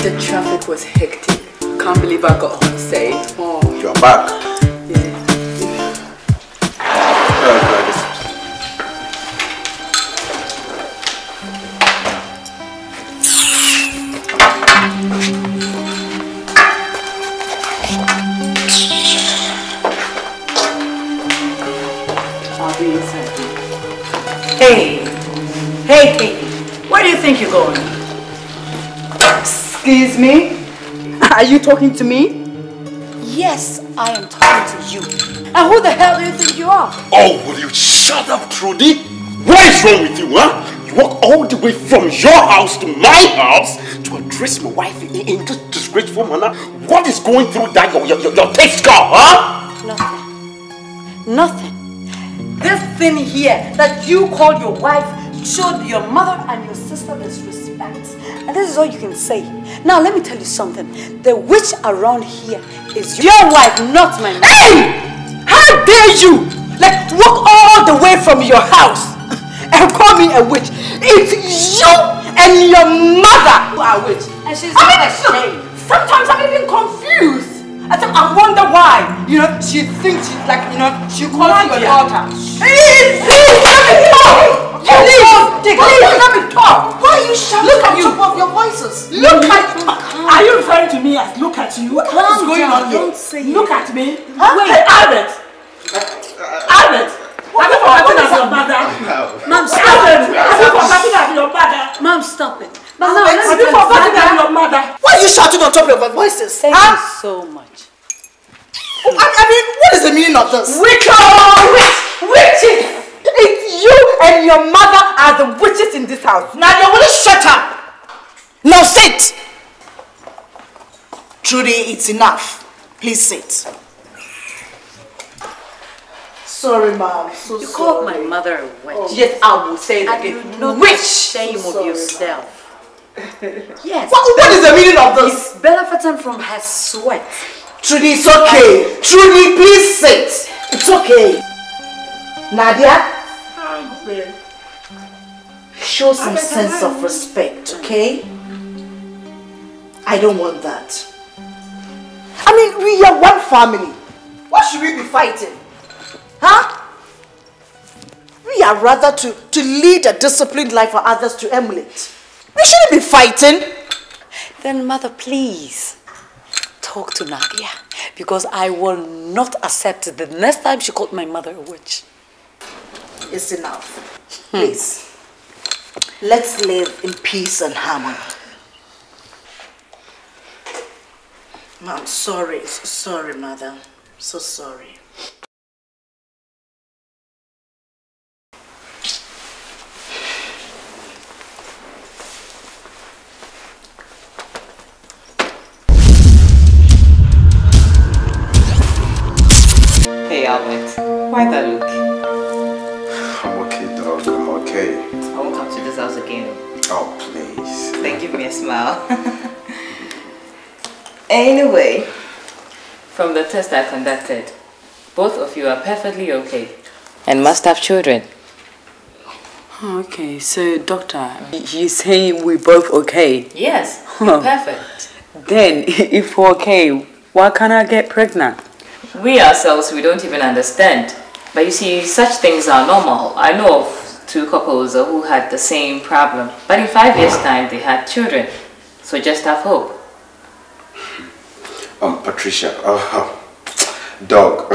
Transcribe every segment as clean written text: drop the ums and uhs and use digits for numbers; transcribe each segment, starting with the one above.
The traffic was hectic. Can't believe I got home safe. Oh. You're back. Yeah. I'll be inside. Hey, where do you think you're going? Excuse me? Are you talking to me? Yes, I am talking to you. And who the hell do you think you are? Oh, will you shut up, Trudy? What is wrong with you, huh? You walk all the way from your house to my house to address my wife in this disgraceful manner? What is going through that your taste car, huh? Nothing. This thing here that you called your wife showed your mother and your sister disrespect. And this is all you can say. Now let me tell you something. The witch around here is your wife, not my mother. Hey! How dare you! Like walk all the way from your house and call me a witch. It's you and your mother who are witch. And she's not ashamed. Sometimes I'm even confused. I wonder why. You know, she thinks she's like, you know, she calls you a daughter. Please, let me talk. Please, let me talk. Why are you shouting at the top of your voices? Look at you. Are you referring to me as look at you? What is going on here? Don't say look at me. Huh? Wait, Albert. Albert. Have you forgotten about your mother? Mom, stop it. Have you forgotten about your mother? Mom, stop it. Have you forgotten about your mother? Why are you shouting on top of your voices? Thank you so much. I mean, what is the meaning of this? Witches! It's you and your mother are the witches in this house. Now you will shut up. Now sit. Trudy, it's enough. Please sit. Sorry, Mom. So you called my mother a witch. Oh. Yes, I will say it again. You know witch! Shame of yourself. Yes. What is the meaning of this? It's benefiting from her sweat. Trudy, it's okay. Trudy, please sit. It's okay. Nadia, show some sense of respect, okay? I don't want that. I mean, we are one family. Why should we be fighting? Huh? We are rather to lead a disciplined life for others to emulate. We shouldn't be fighting. Then, Mother, please talk to Nadia, because I will not accept it the next time she called my mother a witch. It's enough. Please, let's live in peace and harmony. I'm sorry. So sorry, Mother. So sorry. Hey Albert, why that look? I'm okay, dog. I'm okay. I won't come to this house again. Oh, please. Then give me a smile. Anyway, from the test I conducted, both of you are perfectly okay and must have children. Okay, so doctor, you're saying we're both okay? Yes, you're perfect. Then, if we're okay, why can't I get pregnant? We ourselves, we don't even understand. But you see, such things are normal. I know of 2 couples who had the same problem. But in 5 years' time, they had children. So just have hope. Patricia, dog,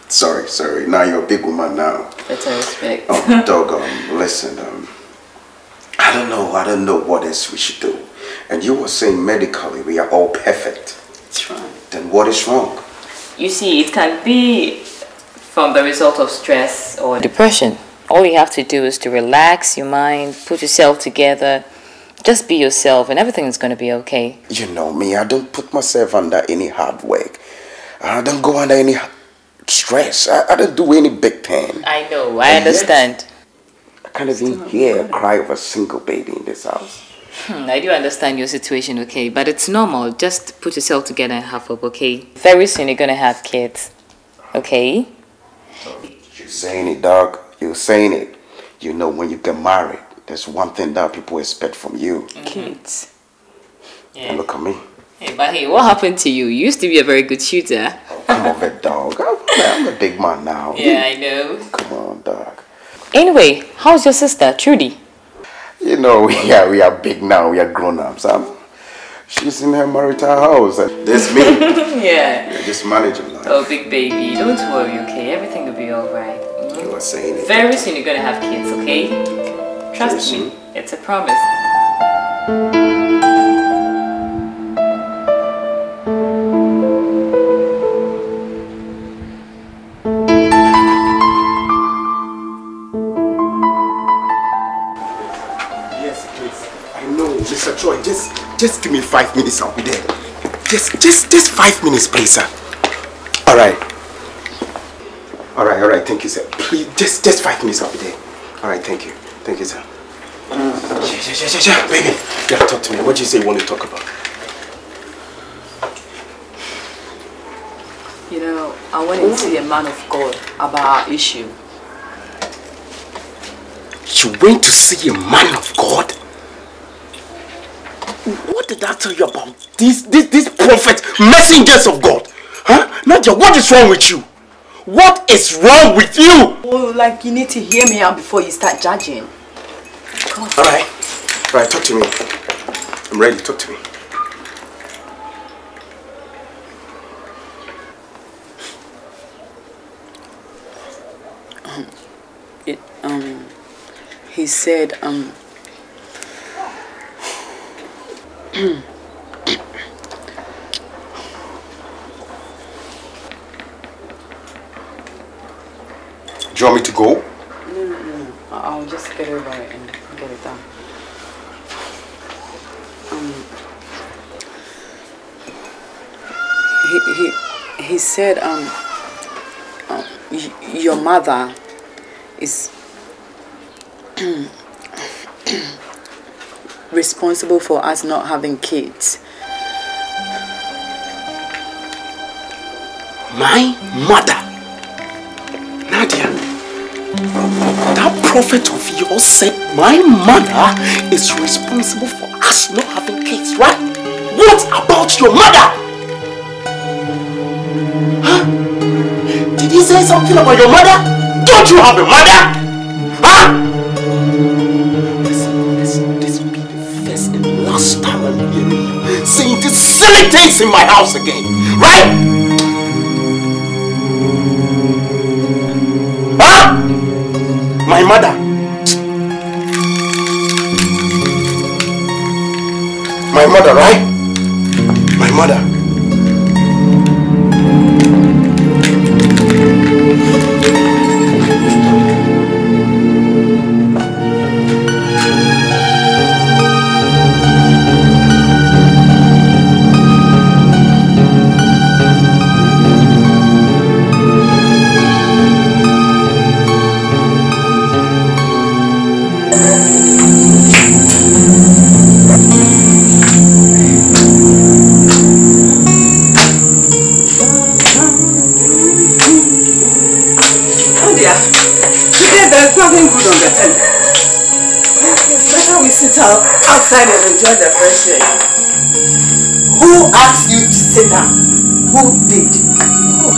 sorry, now you're a big woman now. Better respect. Dog, listen, I don't know what else we should do. And you were saying medically we are all perfect. That's right. Then what is wrong? You see, it can be from the result of stress or depression. All you have to do is to relax your mind, put yourself together, just be yourself, and everything's going to be okay. You know me, I don't put myself under any hard work. I don't go under any stress. I don't do any big pain. I know, I understand. I can't even hear a cry of a single baby in this house. I do understand your situation, okay, but it's normal. Just put yourself together and have hope, okay? Very soon you're going to have kids, okay? You're saying it, dog. You're saying it. You know, when you get married, there's one thing that people expect from you. Kids. Yeah. And look at me. Hey, but hey, what happened to you? You used to be a very good shooter. Come on, vet dog. I'm a big man now. Yeah, I know. Come on, dog. Anyway, how's your sister, Trudy? You know, yeah, we are big now. We are grown-ups. She's in her marital house. And there's me. Yeah. You're just managing life. Oh, big baby, don't worry, okay? Everything will be alright. You are saying it. Very soon you're gonna have kids, okay? Trust me, it's a promise. Yes, please. I know, Mr. Troy. Just give me 5 minutes. I'll be there. Just 5 minutes, please, sir. All right. Thank you, sir. Please, just 5 minutes. I'll be there. All right. Thank you, sir. Yeah, baby. You gotta talk to me. What do you say you want to talk about? You know, I went to see a man of God about our issue. You went to see a man of God? What did I tell you about these prophets, messengers of God? Huh? Nadia, what is wrong with you? What is wrong with you? Oh, like you need to hear me out before you start judging. God. All right, talk to me. I'm ready, talk to me. He said, Do you want me to go? No. I'll just get over it and get it done. He said, your mother is responsible for us not having kids. My mother? Nadia, that prophet of yours said my mother is responsible for us not having kids, right? What about your mother? Huh? Did he say something about your mother? Don't you have a mother? Huh? Listen, this will be the first and last time I'm hearing you saying these silly things in my house again, right? Huh? My mother. My mother, right? My mother. Outside and enjoy the fresh air. Who asked you to sit down? Who did? Oh,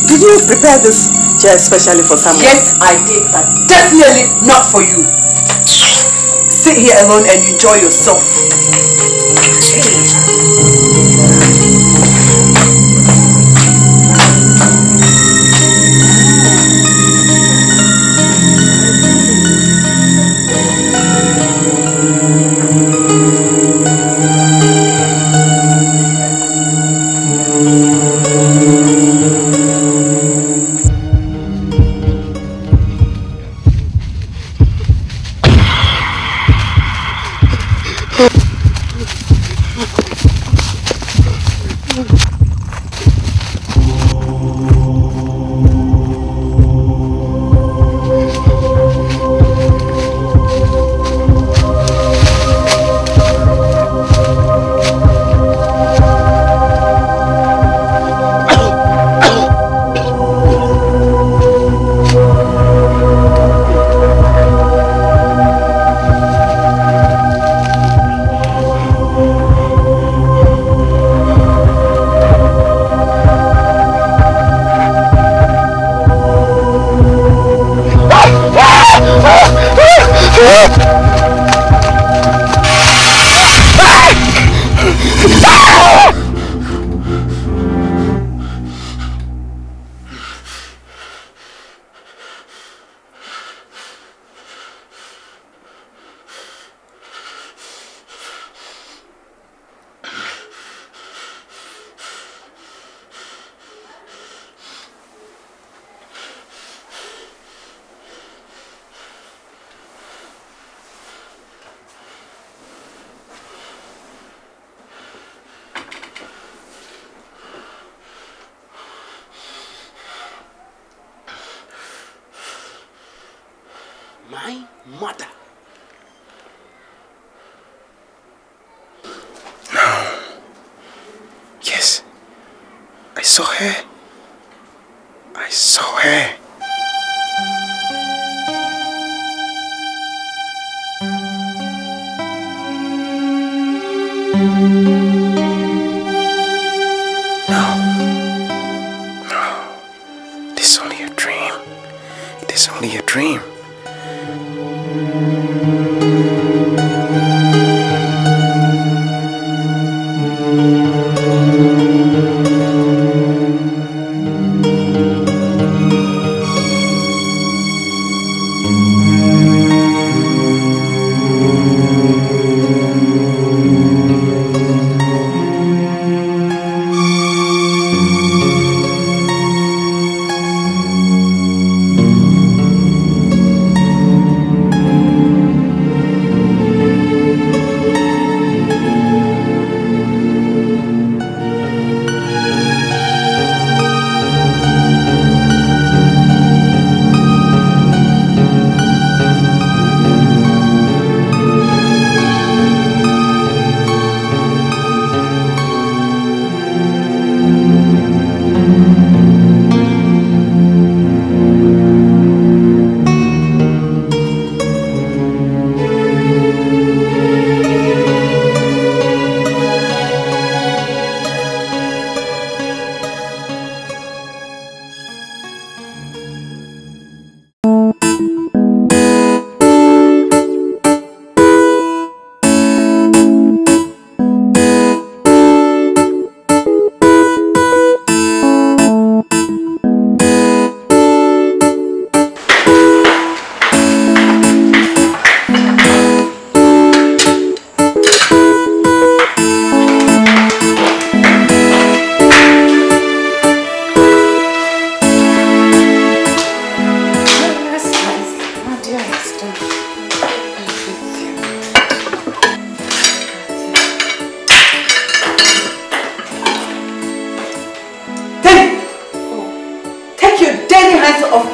did you prepare this chair especially for someone? Yes, I did, but definitely not for you. Sit here alone and enjoy yourself. saw her. I saw her. No. This is only a dream. It is only a dream.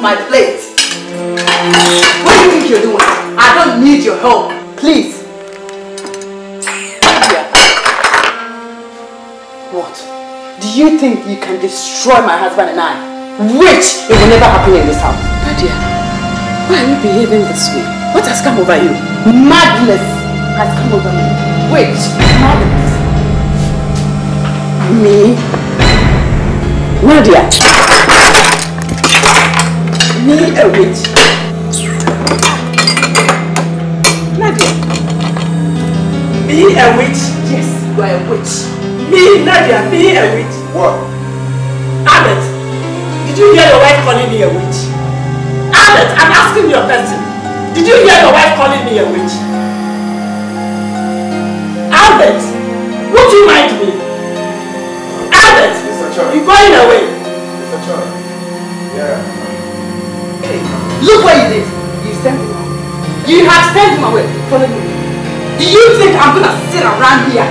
My plate. What do you think you're doing? I don't need your help. Please. What? Do you think you can destroy my husband and I? Which it will never happen in this house. Nadia, why are you behaving this way? What has come over you? Madness has come over me. Which? Madness. Me? Nadia. Me a witch. Nadia. Me a witch? Yes, you are a witch. Me, Nadia, me a witch. What? Albert, did you hear your wife calling me a witch? Albert, I'm asking your question. Did you hear your wife calling me a witch? Albert, would you mind me? Albert, you're going away. Mr. Choi. Yeah. Look what you did. You sent him away. You have sent him away. Follow me. Do you think I'm gonna sit around here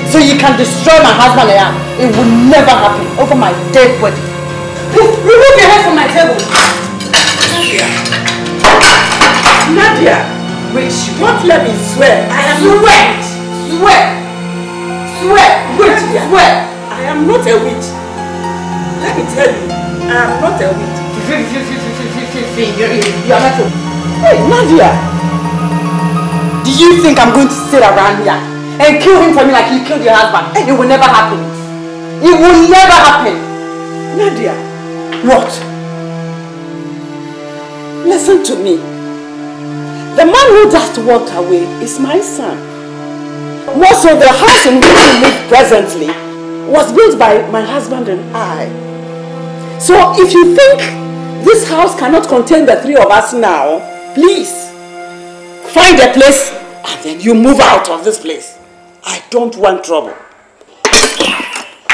so you can destroy my husband and I? It will never happen over my dead body. Please, remove your head from my table. Nadia. Nadia. Wait, you won't let me swear. I am swear. Swear. Swear. Wait, swear. I am not a witch. Let me tell you, I am not a witch. You are not a... Hey, Nadia! Do you think I'm going to sit around here and kill him for me like you killed your husband? It will never happen. It will never happen. Nadia, what? Listen to me. The man who just walked away is my son. Also, the house in which we live presently was built by my husband and I. So if you think this house cannot contain the three of us now, please find a place and then you move out of this place. I don't want trouble.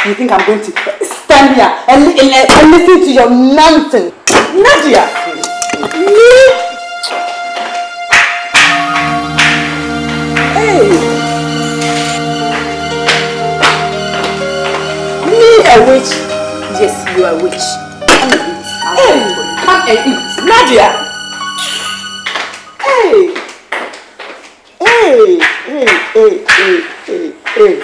You think I'm going to stand here and listen to your nonsense? Nadia! Hey! Me a witch? Yes, you are a witch. Hey, come and eat. Nadia! Hey! Hey! Hey!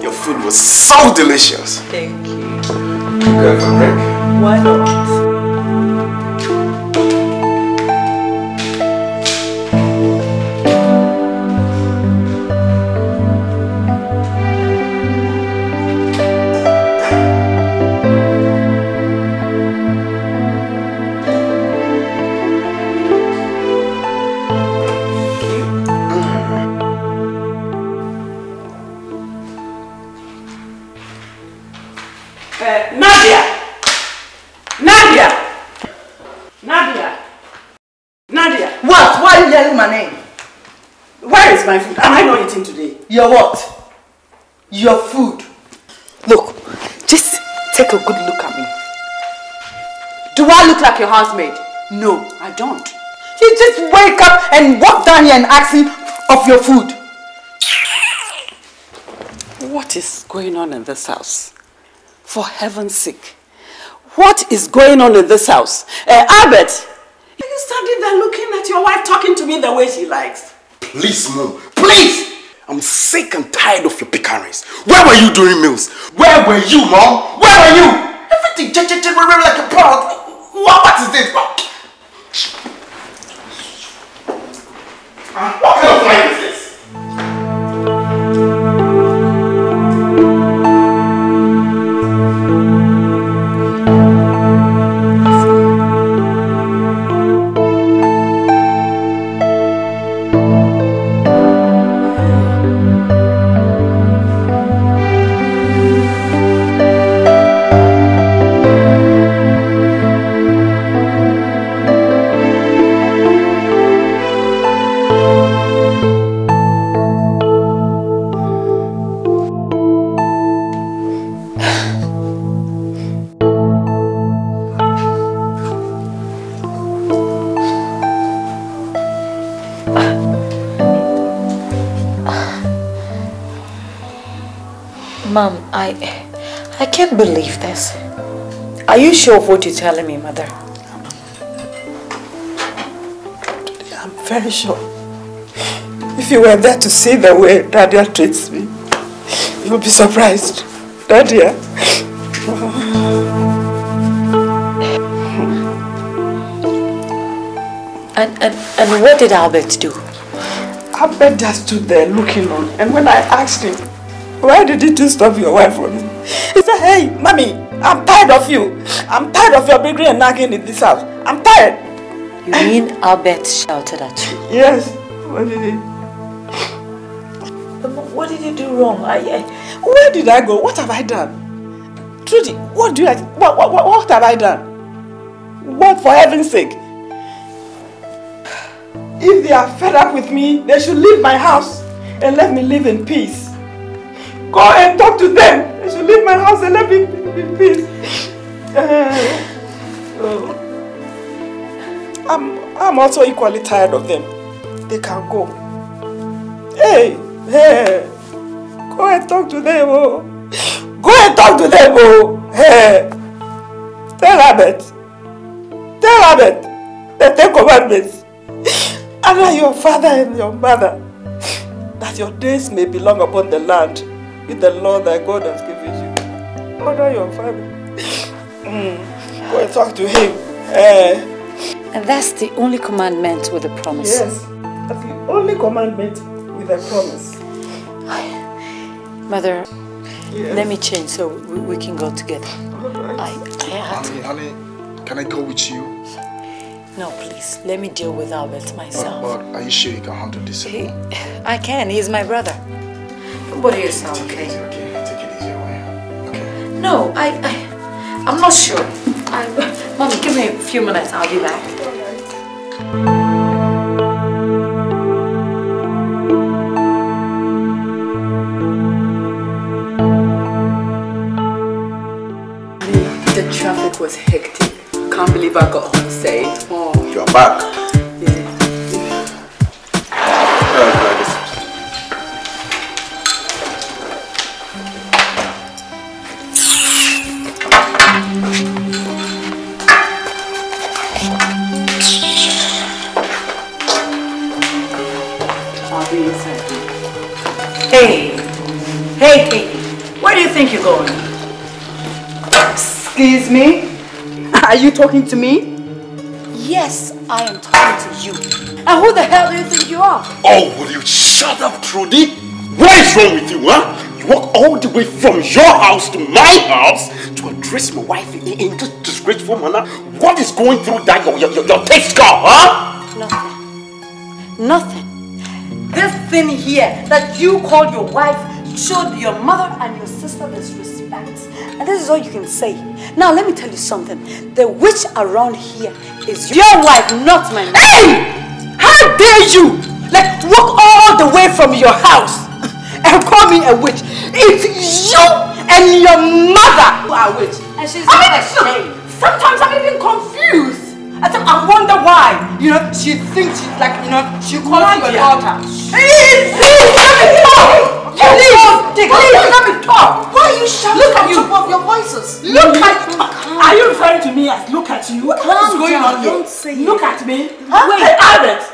Your food was so delicious. Thank you. Go for a break? Why not? My name. Where is my food? Am I not eating today? Your what? Your food. Look, just take a good look at me. Do I look like your housemaid? No, I don't. You just wake up and walk down here and ask me of your food. What is going on in this house? For heaven's sake. What is going on in this house? Albert! Are you standing there looking at your wife talking to me the way she likes? Please, Mom. Please! I'm sick and tired of your bickerings. Where were you during meals? Where were you, Mom? Where were you? Everything like a parrot. What is this? What kind of life is this? Mom, I can't believe this. Are you sure of what you're telling me, Mother? I'm very sure. If you were there to see the way Nadia treats me, you'll be surprised. Nadia. And what did Albert do? Albert just stood there looking on, and when I asked him, why did you stop your wife from me? He said, hey, Mommy, I'm tired of you. I'm tired of your bickering and nagging in this house. I'm tired. You mean Albert shouted at you? Yes. What did he? What did you do wrong? Where did I go? What have I done? Trudy, what have I done? What, for heaven's sake? If they are fed up with me, they should leave my house and let me live in peace. Go and talk to them. They should leave my house and let me live in peace. I'm also equally tired of them. They can go. Hey, go and talk to them. Oh. Go and talk to them. Oh. Hey, tell Albert that take commandments. Honor your father and your mother, that your days may be long upon the land with the Lord thy God has given you. Honor your father. Go and talk to him. And that's the only commandment with a promise. Yes, that's the only commandment with a promise. Mother, yes. Let me change so we can go together. Right. Honey, can I go with you? No, please. Let me deal with Albert myself. But are you sure you can handle this alone? I can. He's my brother. What do you say? Okay. Take it easy, okay? No, I'm not sure. Mommy, give me a few minutes. I'll be back. The traffic was hectic. Can't believe I got home safe. Oh. You're back. Yeah. I'll be inside. Hey, Katie, where do you think you're going? Excuse me? Are you talking to me? Yes, I am talking to you. And who the hell do you think you are? Oh, will you shut up, Trudy? What is wrong with you, huh? You walk all the way from your house to my house to address my wife in this disgraceful manner. What is going through that your taste car, huh? Nothing. This thing here that you call your wife showed your mother and your sister disrespect. And this is all you can say. Now let me tell you something. The witch around here is your wife, not my mother. Hey! How dare you! Like, walk all the way from your house and call me a witch. It's you and your mother who are witch. And she's not ashamed. Sometimes I'm even confused. I wonder why. You know, she thinks she's like, you know, she calls you a daughter. Please, let me talk. Please, let me talk. Why are you shouting? Look at you. Top of your voices. Look at you. Are you referring to me as look at you? What is going on here? Don't say look at me. Huh? Wait, Albert.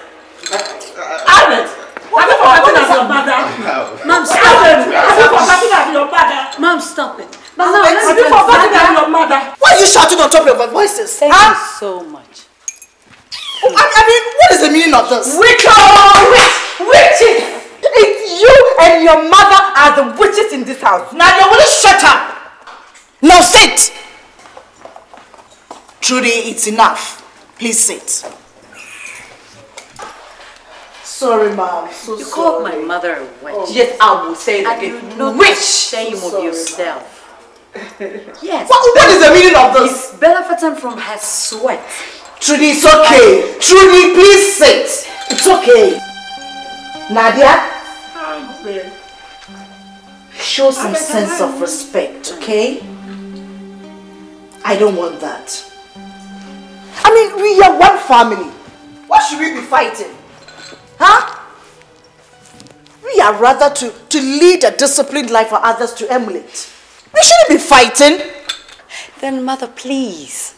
Albert. Have you forgotten as your mother? Mom, stop it. Have you forgotten as your mother? Mom, stop it. Mom, have you forgotten as your mother? Why are you shouting on top of your voices? Thank you so much. I mean, what is the meaning of this? Witches! It's you and your mother are the witches in this house. Now you will shut up. Now sit. Trudy, it's enough. Please sit. Sorry, Mom. You called my mother a witch. Oh. Yes, I will say it again. Witch! Shame of yourself. Yes. What is the meaning of this? It's benefiting from her sweat. Trudy, it's okay. Trudy, please sit. It's okay. Nadia, show some sense of respect, okay? I don't want that. I mean, we are one family. What should we be fighting? Huh? We are rather to lead a disciplined life for others to emulate. We shouldn't be fighting. Then, Mother, please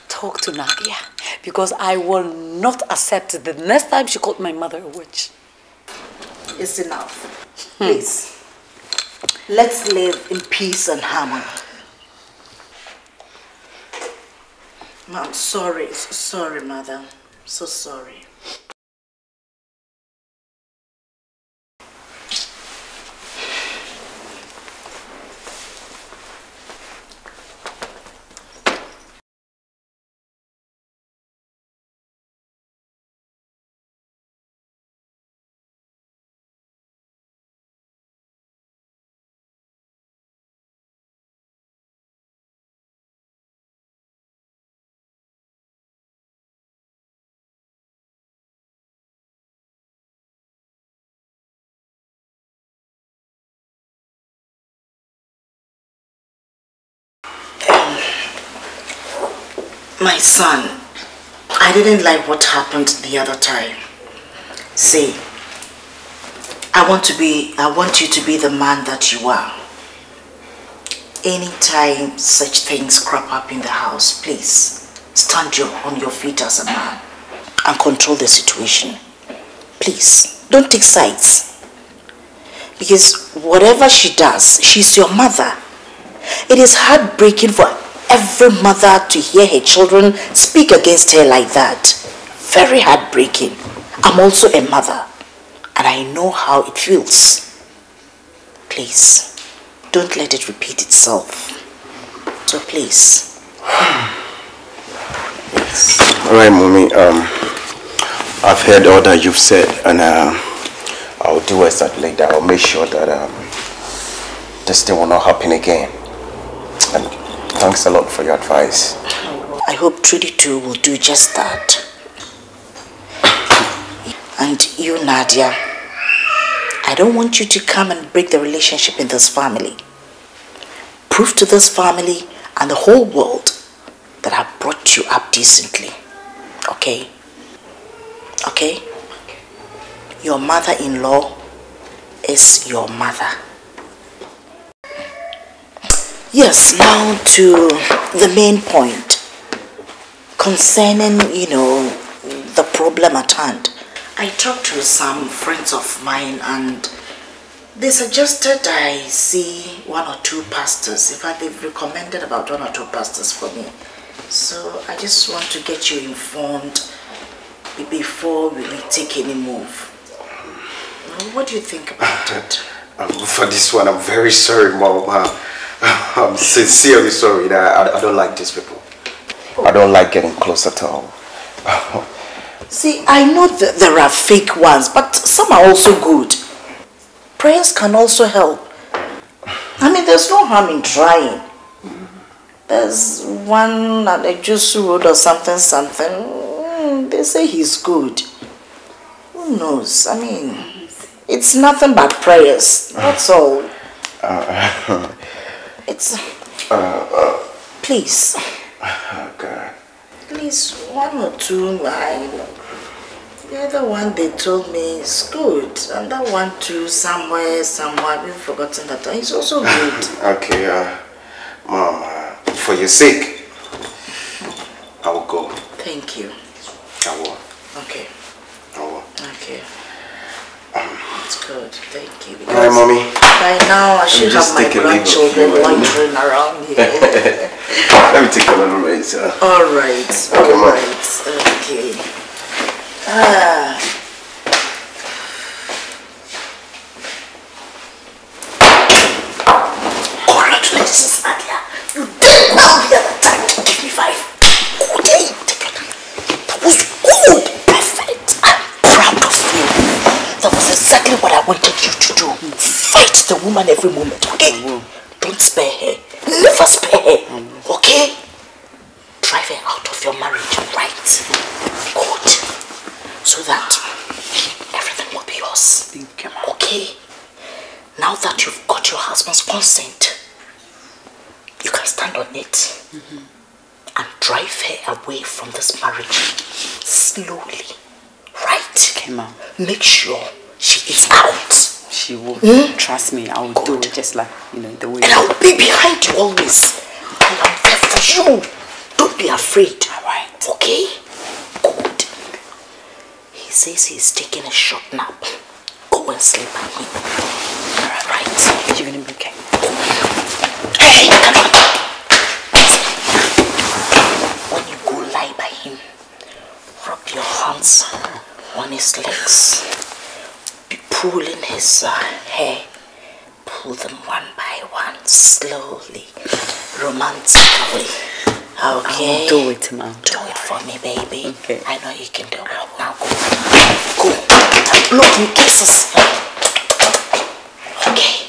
talk to Nadia, because I will not accept it the next time she called my mother a witch. It's enough. Please, let's live in peace and harmony. I'm sorry. Sorry, Mother. So sorry. My son, I didn't like what happened the other time. See, I want you to be the man that you are. Anytime such things crop up in the house, please stand on your feet as a man and control the situation. Please, don't take sides. Because whatever she does, she's your mother. It is heartbreaking for every mother to hear her children speak against her like that. Very heartbreaking. I'm also a mother, and I know how it feels. Please, don't let it repeat itself. So please. Please. Alright, Mommy. I've heard all that you've said, and I'll do exactly that. I'll make sure that this thing will not happen again. And thanks a lot for your advice. I hope Trudy too will do just that. And you, Nadia, I don't want you to come and break the relationship in this family. Prove to this family and the whole world that I brought you up decently. Okay? Okay? Your mother-in-law is your mother. Yes, now to the main point concerning, the problem at hand. I talked to some friends of mine and They suggested I see 1 or 2 pastors. In fact, they've recommended about 1 or 2 pastors for me. So I just want to get you informed before we take any move. What do you think about it? For this one, I'm very sorry, Mom. I'm sincerely sorry. I don't like these people. I don't like getting close at all. See, I know that there are fake ones, but some are also good. Prayers can also help. I mean, there's no harm in trying. There's one at the Juice Road or something. They say he's good. Who knows? I mean, it's nothing but prayers. That's all. It's... please. Okay. Please, 1 or 2, the other one they told me is good, and that one too, somewhere, I've forgotten that one. It's also good. Okay, Mom, for your sake, I will go. Thank you. I will. Okay. I will. Okay. It's good. Thank you. Hi, Mommy. By now, I should have my grandchildren wandering around here. Let me take a little rest. All right. Okay, All right. Okay. Congratulations, Nadia. You did well the other time to give me 5. Good day. That was good. Perfect. I'm proud of you. That was exactly what I wanted you to do. Fight the woman every moment, okay? Don't spare her. Never spare her, okay? Drive her out of your marriage, right? Good. So that everything will be yours. Thank you, okay? Now that you've got your husband's consent, you can stand on it and drive her away from this marriage slowly, right? Okay, Mom. Make sure she is out. She will. Trust me, I will do it just like, the way. And I'll be behind you always. I am there for you. Don't be afraid. All right. Okay? Good. He says he's taking a short nap. Go and sleep by him. All right. You're gonna be okay. Hey, come on. When you go lie by him, rub your hands on his legs. Be pulling his hair. Pull them one by one, slowly, romantically. Okay? I'll do it, Mom. Do it for me, baby. Okay. I know you can do it. Now go. Go. And blow me kisses. Okay.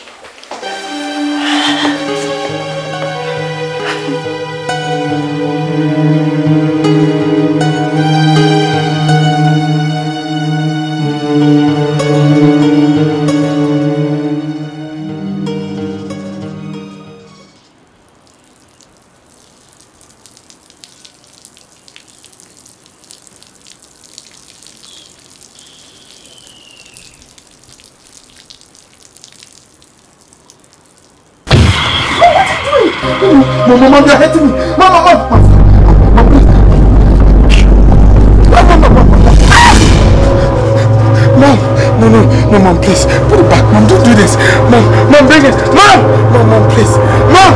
Mama, you're hitting me. Mama, please. No, Mom, please. Put it back, Mom. Don't do this. Mom, bring it. Mom, please. Mom.